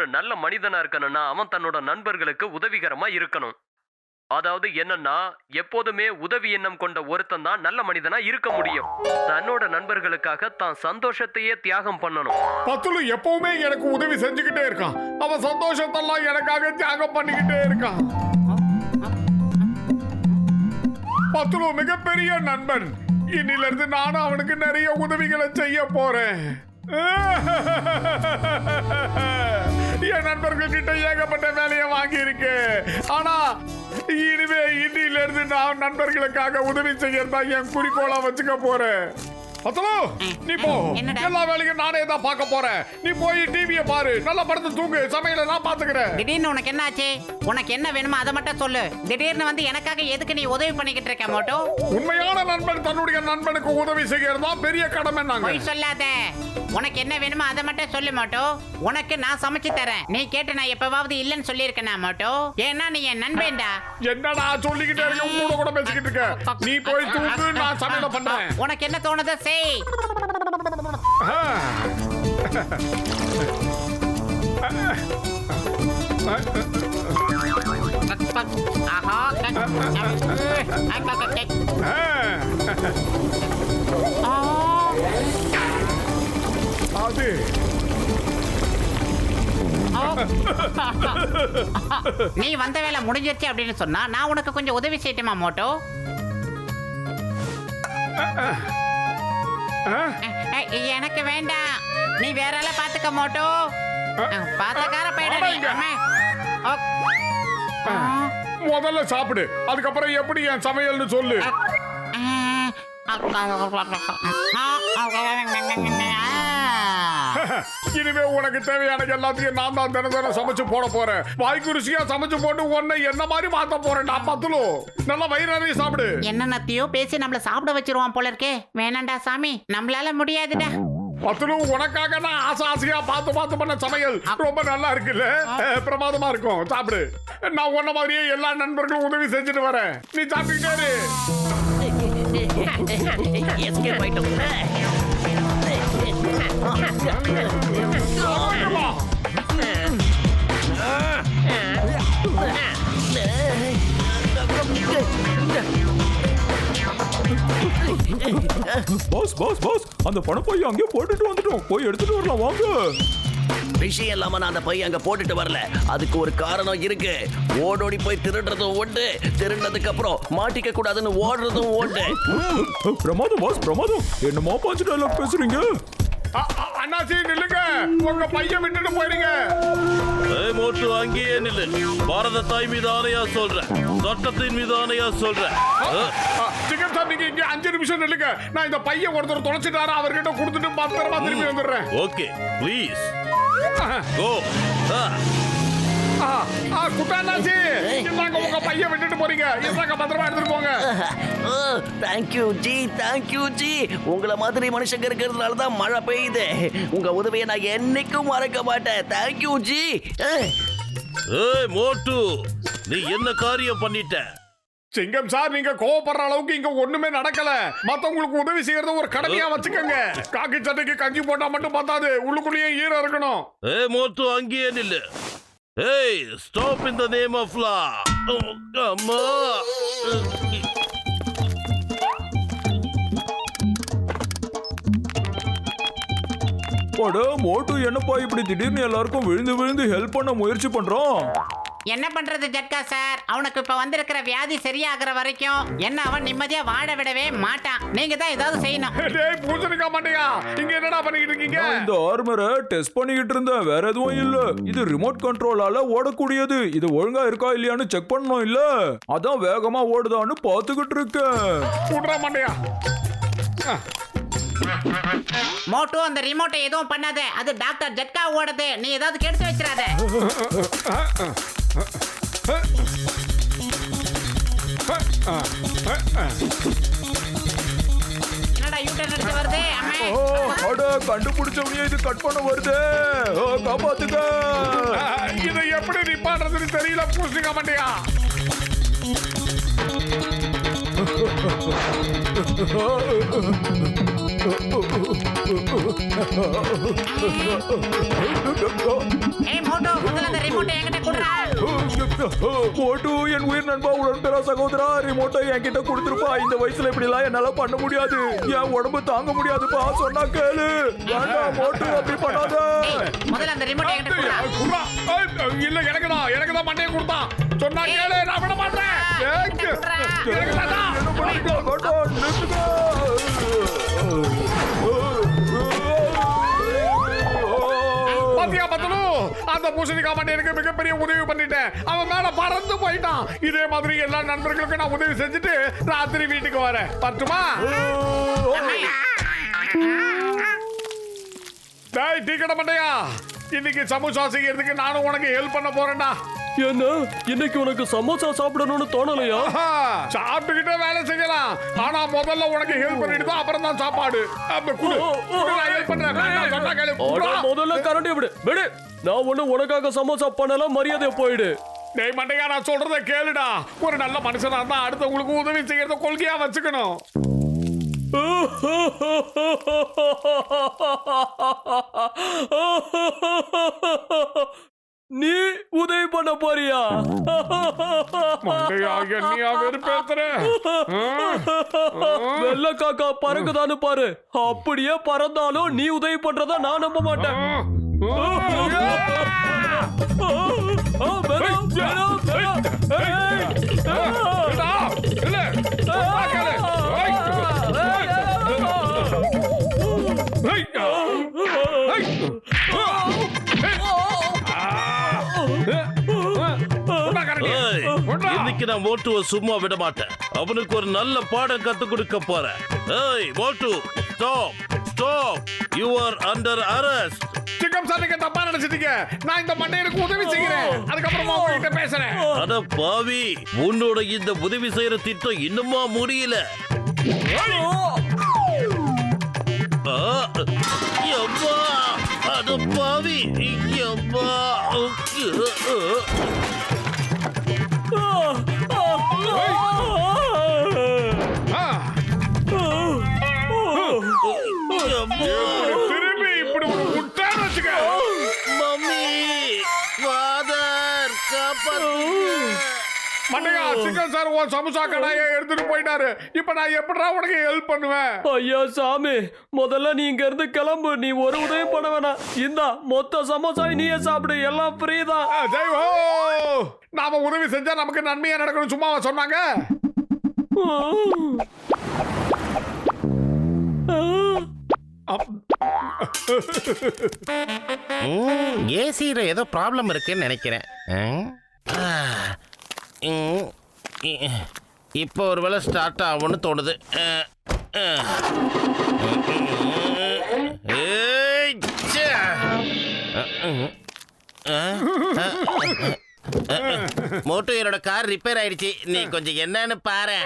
ஒரு நல்ல மனிதனா இருக்கணும்னா அவன் தன்னோட நண்பர்களுக்கு உதவிகரமா இருக்கணும். அதாவது என்னன்னா, எப்போதுமே உதவி எண்ணம் கொண்ட ஒருத்தன் தான் நல்ல மனிதனா இருக்க முடியும். தன்னோட நண்பர்களுக்காக தான் சந்தோஷத்தையே தியாகம் பண்ணணும். பத்துலு எப்பவுமே எனக்கு உதவி செஞ்சுக்கிட்டே இருக்கான். அவன் சந்தோஷத்தெல்லாம் எனக்காக தியாகம் பண்ணிக்கிட்டே இருக்கான். பத்துலு மிகப்பெரிய நண்பன். இன்னில இருந்து நானும் அவனுக்கு நிறைய உதவிகளை செய்ய போறேன். என் நண்பர்கள் கிட்ட ஏகப்பட்ட வேலையை வாங்கி இருக்கு. ஆனா இனிமே இன்னில இருந்து நான் நண்பர்களுக்காக உதவி செய்யறதா என் குறிக்கோளா வச்சுக்க போறேன். பத்துலு, நீ போ. எல்லா வேலையும் நானே தான் பார்க்க போறேன். நீ போய் டிவியை பாரு, நல்லா படுத்து தூங்கு, சமையல நான் பாத்துக்கிறேன். திடீர்னு உனக்கு என்ன ஆச்சு? உனக்கு என்ன வேணுமோ அதை மட்டும் சொல்லு. திடீர்னு வந்து எனக்காக எதுக்கு நீ உதவி பண்ணிக்கிட்டு இருக்க மோட்டோ? உண்மையான நண்பன் தன்னுடைய நண்பனுக்கு உதவி செய்யறதா பெரிய கடமை. நாங்க போய் சொல்லாத. உனக்கு என்ன வேணுமோ அதை மட்டும் சொல்லு மோட்டோ. உனக்கு நான் சமைச்சு தரேன். நீ கேட்டு நான் எப்பவாவது இல்லன்னு சொல்லியிருக்கேனா மோட்டோ? ஏன்னா நீ என் நண்பன்டா. என்னடா சொல்லிக்கிட்டே இருக்க, உங்களோட கூட பேசிக்கிட்டு இருக்க. நீ போய் தூங்கு, நான் சமையல பண்றேன். உனக்கு என்ன தோணுதோ செய். அது நீ வந்த வேலை முடிஞ்சிருச்சு அப்படின்னு சொன்னா நான் உனக்கு கொஞ்சம் உதவி செய்யட்டுமா மோட்டோ? எனக்கு வேண்டாம். நீ வேற எல்லாம் பாத்துக்க மோட்டோ. பாத்தக்கார போயிடு. முதல்ல சாப்பிடு, அதுக்கப்புறம் எப்படி என் சமையல்னு சொல்லு. இனிமே உனக்கு தேவையான எல்லாத்தையும் நான் தான் தினம் சமைச்சு போட போறேன். வாய்க்கு ருசியா சமைச்சு போட்டு உன்னை என்ன மாதிரி மாத்த போறேன். பத்துலு, நல்லா வயிறு நிறைய சாப்பிடு. என்ன நத்தியோ பேசி நம்மள சாப்பிட வச்சிருவான் போல இருக்கே. வேணாண்டா சாமி, நம்மளால முடியாதுடா. பத்துலு, உனக்காக நான் ஆசையா பார்த்து பண்ண சமையல் ரொம்ப நல்லா இருக்குல்ல? பிரமாதமா இருக்கும். சாப்பிடு. நான் உன்ன மாதிரியே எல்லா நண்பர்களும் உதவி செஞ்சுட்டு வரேன். நீ சாப்பிட்டுக்கிட்டே பாஸ் பாஸ் பாஸ், அந்த பணம் போய் அங்கே போட்டுட்டு வந்துட்டோம். போய் எடுத்துட்டு வரலாம் வாங்க. விஷயம் இல்லாம நான் அந்த பையன் அங்க போட்டுட்டு வரல. அதுக்கு ஒரு காரணம் இருக்கு. ஓடோடி போய் திருடுறதும் உண்டு, திருடினதுக்கு அப்புறம் மாட்டிக்க கூடாதுன்னு ஓடுறதும் உண்டு. பிரமாதம் பாஸ், பிரமாதம். என்னமா பாஞ்சு டைலாக் பேசுறீங்க? அண்ணாச்சி நில்லுங்க, உங்க பையன் விட்டுட்டு போயிருங்க. மோட்டு அங்கேயே நில்லு. பாரத தாய் மீது ஆணையா சொல்றேன், சட்டத்தின் மீது ஆணையா சொல்றேன். சிங்கம் சார், நீங்க இங்க 5 நிமிஷம் நில்லுங்க. நான் இந்த பையன் ஒருத்தர் தொலைச்சிட்டாரு, அவர்கிட்ட கொடுத்துட்டு பத்திரமா திரும்பி வந்துடுறேன். Okay please go. குட்டாண்ணாச்சி, இந்தாங்க உங்க பையன் விட்டுட்டு போறீங்க. இந்தாங்க பத்திரமா எடுத்துட்டு போங்க. Thank you G, thank you G. உங்களை மாதிரி மனுஷங்க இருக்கிறதுனால தான் மழை பெய்யுது. உங்க உதவியை நான் என்னைக்கும் மறக்க மாட்டேன். Thank you G. ஏய் மோட்டு, நீ என்ன காரியம் பண்ணிட்ட? சிங்கம் சார், நீங்க கோவப்படுற அளவுக்கு இங்க ஒண்ணுமே நடக்கல. மத்தவங்களுக்கு உதவி செய்யறத ஒரு கடமையா வச்சுக்கோங்க. காக்கி சட்டைக்கு கஞ்சி போட்டா மட்டும் பத்தாது, உள்ளுக்குள்ளேயே ஈரம் இருக்கணும். ஏய் மோட்டு அங்கேயே நில்லு. ஏய் stop in the name of law. அம்மா, போட மோட்டு, என்னப்பா இப்படி திடீர்னு எல்லாருக்கும் விழுந்து விழுந்து ஹெல்ப் பண்ண முயற்சி பண்றோம்? என்ன பண்றது ஜட்கா சார், அவனுக்கு இப்ப வந்திருக்கிற வியாதி சரியாகிற வரைக்கும் என்ன அவன் நிம்மதியா வாழ விடவே மாட்டான். நீங்க தான் ஏதாவது செய்யணும். டேய் பூசணிக்கா மாட்டியா, இங்க என்னடா பண்ணிட்டு இருக்கீங்க? இந்த ஆர்மரை டெஸ்ட் பண்ணிக்கிட்டு இருந்தேன், வேற எதுவும் இல்ல. இது ரிமோட் கண்ட்ரோலால ஓடக்கூடியது. இது ஒழுங்கா இருக்கா இல்லையான்னு செக் பண்ணணும் இல்ல, அதான் வேகமா ஓடுதான்னு பாத்துக்கிட்டு இருக்கேன். கூடுறா மாட்டியா. மோட்டு, அந்த ரிமோட்டை எதுவும் பண்ணாத. அது டாக்டர் ஜட்கா ஓடுது. நீ ஏதாவது கெடுத்து வச்சிடாத. என்னடா யூட்டர்ன் அடிச்சு வருது? கண்டுபிடிச்சவனே இது கட் பண்ண வருது. காப்பாத்துக்க. இதை எப்படி நிப்பாடுறதுன்னு தெரியல பூசணிக்கா மாட்டியா. ஏய் மோட்டோ முதல்ல அந்த ரிமோட்டை என்கிட்ட குடுறா. மோட்டு என் உயிர் நண்பா உடன்பிற சகோதரா ரிமோட்டை என்கிட்ட கொடுத்துருப்பா. இந்த வயசுல இப்படி எல்லாம் என்னால பண்ண முடியாது. என் உடம்பு தாங்க முடியாதுப்பா. சொன்னா கேளு. வேண்டாம் மோட்டு அப்படி பண்ணாத. முதல்ல அந்த ரிமோட்டை என்கிட்ட குடுறா. குர்ரா. இல்ல எனக்கு தான் மண்டையை கொடுத்தான். சொன்னா கேளு, நான் விட மாட்டேன். எனக்கு தான்டா. என்ன பண்ணிக்க வேண்டாம் நிறுத்துங்க. பாத்தியா பத்தலு, அந்த பூசணிக்காய் மண்டையனுக்கு மிகப்பெரிய உதவி பண்ணிட்டேன். அவன் மேல பறந்து போயிட்டான். இதே மாதிரி எல்லா நண்பர்களுக்கும் நான் உதவி செஞ்சுட்டு ராத்திரி வீட்டுக்கு வரேன். பட்டுமா? டேய் டீ கடை மண்டையா, இன்னைக்கு சமோசா செய்யறதுக்கு நானும் உனக்கு ஹெல்ப் பண்ண போறேன்டா. என்ன இன்னைக்கு உனக்கு சமோசா சாப்பிடணும்னு தோணலையா? ஆஹா, சாப்பிட்டுக்கிட்டே வேலை செய்யலாம். ஆனா முதல்ல உனக்கு ஹெல்ப் பண்ணிட்டு தான் அப்புறம் தான் சாப்பாடு. அப்ப குடு, நான் ஹெல்ப் பண்றேன். நான் சொன்னா கேளு. ஆனா முதல்ல கரண்டி விடு விடு. நான் ஒண்ணு உனக்காக சமோசா பண்ணல, மரியாதை போயிடு. டேய் மண்டையா, நான் சொல்றத கேளுடா. ஒரு நல்ல மனுஷனா இருந்தா அடுத்தவங்களுக்கு உதவி செய்யறத கொள்கையா வச்சுக்கணும். நீ உதவி பண்ண போறியா? மண்டையா, என்னையா வெறுப்பேத்துற? வெள்ள காக்கா பறக்குதான்னு பாரு. அப்படியே பறந்தாலும் நீ உதவி பண்றதா நான் நம்ப மாட்டேன். இன்னைக்கு நான் மோட்டுவை சும்மா விட மாட்டேன். அவனுக்கு ஒரு நல்ல பாடம் கத்து கொடுக்க போறேன். ஏய் மோட்டு, stop stop, you are under arrest. Singam sir, நீங்க தப்பா நினைச்சிட்டீங்க. நான் இந்த மண்டையனுக்கு உதவி செய்கிறேன். அதுக்கப்புறமா உங்ககிட்ட பேசுறேன். அட பாவி, உன்னோட இந்த உதவி செய்யற திட்டம் இன்னுமா முடியல. யப்பா, அட பாவி, யப்பா. திரும்பி இப்படி ஒரு முட்டான்னு வச்சுக்க. மம்மி, ஃபாதர், மண்டையா, சிங்கம் சார் உன் சமோசா கடாயை எடுத்துட்டு போயிட்டாரு. இப்ப நான் எப்படிடா உனக்கு ஹெல்ப் பண்ணுவேன்? ஐயா சாமி, முதல்ல நீ இங்க இருந்து கிளம்பு. நீ ஒரு உதவி பண்ண வேணாம். இந்தா மொத்த சமோசா நீயே சாப்பிடு, எல்லாம் ஃப்ரீ தான். ஜெய் ஹோ. நாம உதவி செஞ்சா நமக்கு நன்மையா நடக்கணும் சும்மாவா சொன்னாங்க? ஏசியில் ஏதோ ப்ராப்ளம் இருக்குன்னு நினைக்கிறேன். இப்போ ஒரு வேளை ஸ்டார்ட் ஆகும்னு தோணுது. மோட்டு, என்னோட கார் ரிப்பேர் ஆயிடுச்சு. நீ கொஞ்சம் என்னன்னு பாரு.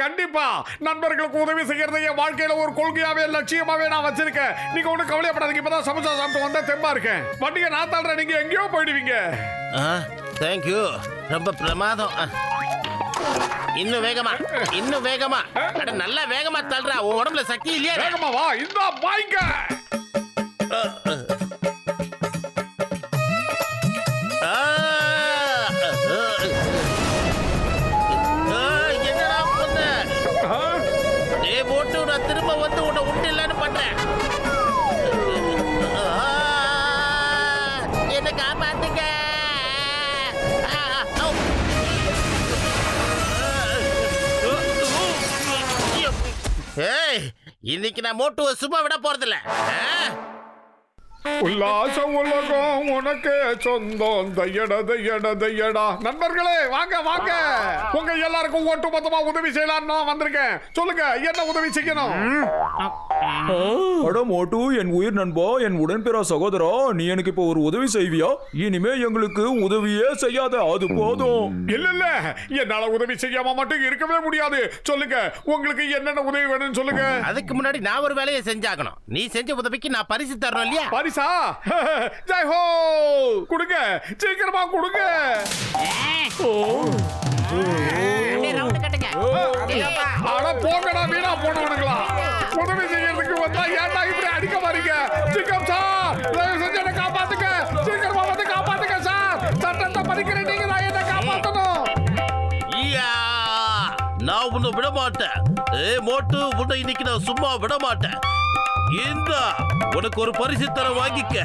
கண்டிப்பா நண்பர்களுக்கு உதவி செய்யறது என் வாழ்க்கையில ஒரு கொள்கையாவே லட்சியமாவே நான் வச்சிருக்கேன். நீங்க ஒண்ணு கவலைப்படாதீங்க. இப்பதான் சமோசா சாப்பிட்டு வந்தா தெம்பா இருக்கேன். வண்டியை நான் தள்ளுறேன், நீங்க எங்கேயோ போயிடுவீங்க. தேங்க்யூ, ரொம்ப பிரமாதம். இன்னும் வேகமா, இன்னும் வேகமா. அட நல்லா வேகமா தள்ளுறா. உன் உடம்புல சக்தி இல்லையா? வேகமா வா, இந்தா பாய்ங்க. திரும்ப வந்து உன்னை உண்டு இல்லைன்னு பண்றேன். என்ன காப்பாத்துங்க. இன்னைக்கு நான் மோட்டுவை சும்மா விட போறதில்ல. உல்லாச உலகம் உனக்கு சொந்தம். தையட தையட தையடா. நண்பர்களே வாங்க வாங்க, உங்க எல்லாருக்கும் ஒட்டு மொத்தமா உதவி செய்யலாம்னு நான் வந்திருக்கேன். சொல்லுங்க, என்ன உதவி செய்யணும்? அட மோட்டு, என் உயிர் நண்பா, என் உடன்பிற சகோதரா, நீ எனக்கு இப்ப ஒரு உதவி செய்வியா? இனிமே எங்களுக்கு உதவியே செய்யாத, அது போதும். இல்ல இல்ல, என்னால உதவி செய்யாம மட்டும் இருக்கவே முடியாது. சொல்லுங்க, உங்களுக்கு என்னென்ன உதவி வேணும்னு சொல்லுங்க. அதுக்கு முன்னாடி நான் ஒரு வேலையை செஞ்சாகணும். நீ செஞ்ச உதவிக்கு நான் பரிசு தரணும் இல்லையா? பரிசா? ஜெய் ஹோ. கொடுங்க, சீக்கிரமா கொடுங்க. ரவுண்ட் கட்டுங்க. அட போங்கடா வீணா போனவனுங்களா. உதவி செய்யறதுக்கு வந்தா ஏன்டா இப்படி அடிக்க வரீங்க? சிங்கம் சார், தயவு செஞ்சு என்னை காப்பாத்துங்க. சீக்கிரமா வந்து காப்பாத்துங்க சார். சட்டத்தை படிக்கிற நீங்க தான் என்னை காப்பாத்தணும். யா! நான் உன்னை விட மாட்டேன். மோட்டு, உன்னை இன்னைக்கு நான் சும்மா விட மாட்டேன். இந்த உனக்கு ஒரு பரிசு தர வாங்கிக்க.